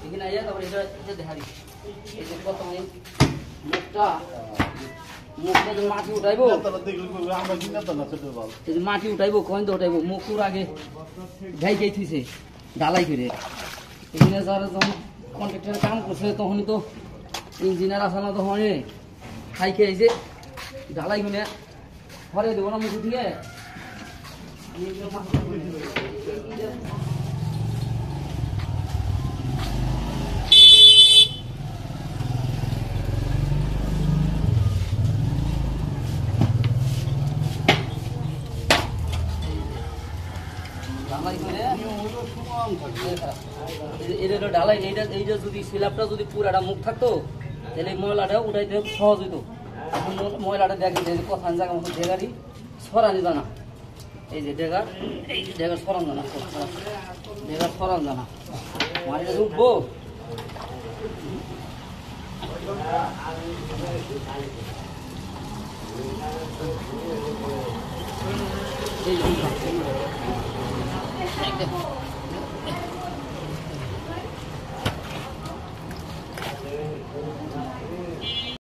এখানে আইয়া তারপরে এটা দেখা দিই এই যে কত মুখটা মাটি উঠাইবো এই যে মাটি উঠাইবো কয়েন তো উঠাইবো মুখুর আগে গাই গাই থুইছে ঢালাই করে এখানে যারা যখন কন্ট্রাক্টর কাম করছে তখনই তো ইঞ্জিনিয়ার আসে না তখনই খাই খেয়ে যে ঢালাই করে ঘরে দেবো না মুখু থেকে ঢালাই এইটা যদি স্ল্যাবটা যদি পুরাটা মুখ থাকতো তাহলে ময়লাটা উঠাইতে সহজ হইতো এখন ময়লাটা দেখি কোথায় জায়গা মতো ডেগারই সরানি জানা এই যে ডেগার সরান জানা ডেগার সরান জানা মাটিটা উঠবো এই